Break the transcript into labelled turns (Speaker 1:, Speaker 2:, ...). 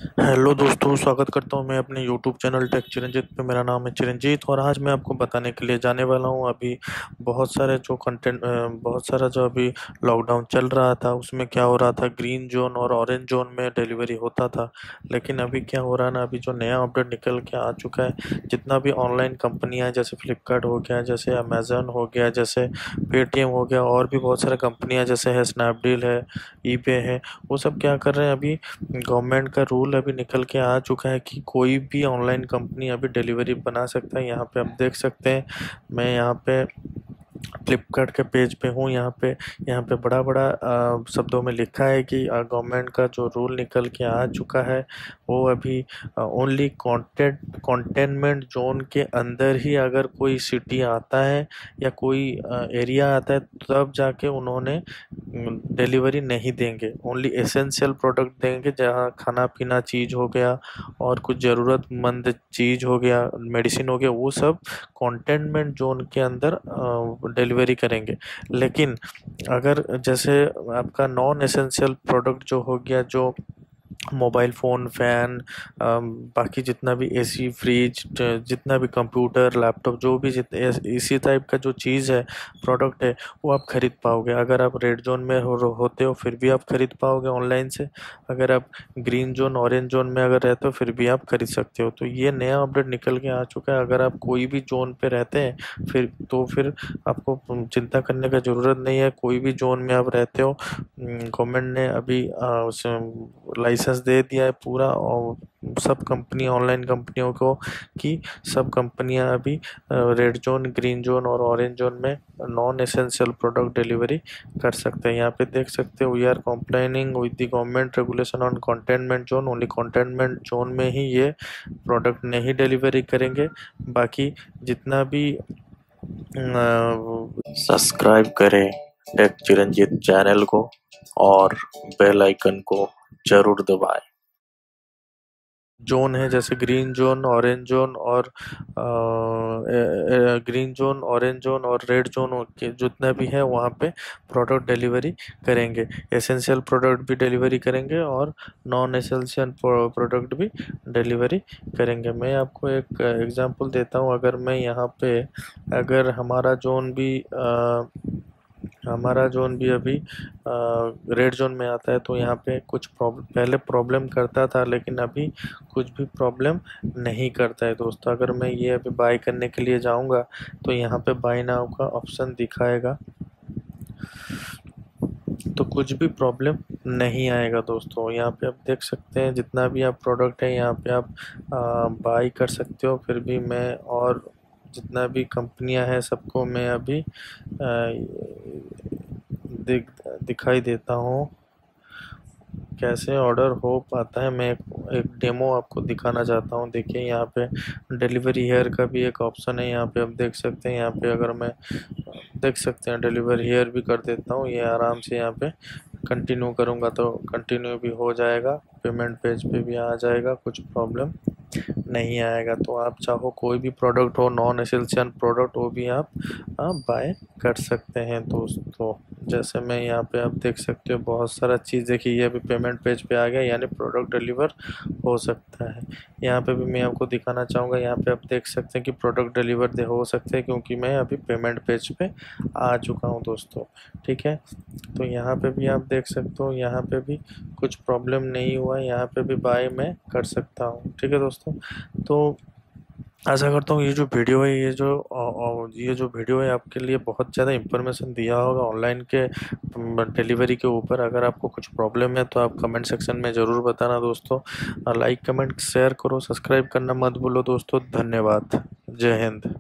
Speaker 1: Hello दोस्तों, स्वागत करता हूं मैं अपने यूट्यूब चैनल टेक चिरंजीत पे। मेरा नाम है चिरंजीत और आज मैं आपको बताने के लिए जाने वाला हूं अभी बहुत सारा जो अभी लॉकडाउन चल रहा था उसमें क्या हो रहा था, ग्रीन जोन और ऑरेंज जोन में डिलीवरी होता था। लेकिन अभी क्या हो रहा है ना, अभी जो नया अपडेट निकल के आ चुका है, जितना भी ऑनलाइन कंपनियां हैं जैसे फ्लिपकार्ट हो गया, जैसे अमेजन हो गया, जैसे पेटीएम हो गया, और भी बहुत सारे कंपनियां जैसे है स्नैपडील है, ईबे है, वो सब क्या कर रहे हैं अभी, गवर्नमेंट का रूल अभी निकल के आ चुका है कि कोई भी ऑनलाइन कंपनी अभी डिलीवरी बना सकता है। यहाँ पे आप देख सकते हैं, मैं यहाँ पे फ्लिपकार्ट के पेज पे हूँ। यहाँ पे बड़ा बड़ा शब्दों में लिखा है कि गवर्नमेंट का जो रूल निकल के आ चुका है वो अभी ओनली कंटेनमेंट जोन के अंदर ही अगर कोई सिटी आता है या कोई एरिया आता है तब जाके उन्होंने डिलीवरी नहीं देंगे। ओनली एसेंशियल प्रोडक्ट देंगे, जहाँ खाना पीना चीज़ हो गया और कुछ ज़रूरतमंद चीज़ हो गया, मेडिसिन हो गया, वो सब कंटेनमेंट जोन के अंदर डिलीवरी करेंगे। लेकिन अगर जैसे आपका नॉन एसेंशियल प्रोडक्ट जो हो गया, जो मोबाइल फ़ोन, फ़ैन, बाकी जितना भी एसी, फ्रिज, जितना भी कंप्यूटर, लैपटॉप, जो भी इसी टाइप का जो चीज़ है, प्रोडक्ट है, वो आप खरीद पाओगे। अगर आप रेड जोन में होते हो फिर भी आप खरीद पाओगे ऑनलाइन से। अगर आप ग्रीन जोन, ऑरेंज जोन में अगर रहते हो फिर भी आप खरीद सकते हो। तो ये नया अपडेट निकल के आ चुका है। अगर आप कोई भी जोन पे रहते हैं फिर आपको चिंता करने का ज़रूरत नहीं है। कोई भी जोन में आप रहते हो, गवर्नमेंट ने अभी उस लाइसेंस दे दिया है पूरा, और सब कंपनी, ऑनलाइन कंपनियों को, कि सब कंपनियां अभी रेड जोन, ग्रीन जोन और ऑरेंज जोन में नॉन एसेंशियल प्रोडक्ट डिलीवरी कर सकते हैं। यहाँ पे देख सकते हो, we are complying with the government regulation on containment zone. Only containment zone में ही ये प्रोडक्ट नहीं डिलीवरी करेंगे। बाकी जितना भी सब्सक्राइब करें टेक चिरंजीत चैनल को और बेल आइकन को जरूर दबाएं। जोन है जैसे ग्रीन जोन, ऑरेंज जोन और ग्रीन जोन, ऑरेंज जोन और रेड जोन के जितने भी है वहाँ पे प्रोडक्ट डिलीवरी करेंगे। एसेंशियल प्रोडक्ट भी डिलीवरी करेंगे और नॉन एसेंशियल प्रोडक्ट भी डिलीवरी करेंगे। मैं आपको एक एग्जांपल देता हूँ। अगर मैं यहाँ पे, अगर हमारा जोन भी अभी रेड जोन में आता है तो यहाँ पे कुछ पहले प्रॉब्लम करता था, लेकिन अभी कुछ भी प्रॉब्लम नहीं करता है दोस्तों। अगर मैं ये अभी बाय करने के लिए जाऊँगा तो यहाँ पे बाय नाउ का ऑप्शन दिखाएगा, तो कुछ भी प्रॉब्लम नहीं आएगा दोस्तों। यहाँ पे आप देख सकते हैं जितना भी आप प्रोडक्ट है यहाँ पे आप बाय कर सकते हो। फिर भी मैं, और जितना भी कंपनियां हैं सबको मैं अभी दिखाई देता हूँ कैसे ऑर्डर हो पाता है। मैं एक डेमो आपको दिखाना चाहता हूँ। देखिए यहाँ पे डिलीवरी हेयर का भी एक ऑप्शन है। यहाँ पे आप देख सकते हैं, यहाँ पे अगर मैं देख सकते हैं डिलीवर हियर भी कर देता हूँ, ये आराम से यहाँ पे कंटिन्यू करूँगा तो कंटिन्यू भी हो जाएगा, पेमेंट पेज पे भी आ जाएगा, कुछ प्रॉब्लम नहीं आएगा। तो आप चाहो कोई भी प्रोडक्ट हो, नॉन एसेंशियल प्रोडक्ट, वो भी आप बाय कर सकते हैं दोस्तों। जैसे मैं यहाँ पे आप देख सकते हो बहुत सारा चीज़, देखिए ये अभी पेमेंट पेज पे आ गया, यानी प्रोडक्ट डिलीवर हो सकता है। यहाँ पे भी मैं आपको दिखाना चाहूँगा, यहाँ पे आप देख सकते हैं कि प्रोडक्ट डिलीवर हो सकते हैं, क्योंकि मैं अभी पेमेंट पेज पे आ चुका हूँ दोस्तों। ठीक है, तो यहाँ पे भी आप देख सकते हो, यहाँ पे भी कुछ प्रॉब्लम नहीं हुआ है, यहाँ पे भी बाय मैं कर सकता हूँ। ठीक है दोस्तों, तो आशा करता हूँ ये जो वीडियो है आपके लिए बहुत ज़्यादा इंफॉर्मेशन दिया होगा ऑनलाइन के डिलीवरी के ऊपर। अगर आपको कुछ प्रॉब्लम है तो आप कमेंट सेक्शन में ज़रूर बताना दोस्तों। लाइक, कमेंट, शेयर करो, सब्सक्राइब करना मत भूलो दोस्तों। धन्यवाद। जय हिंद।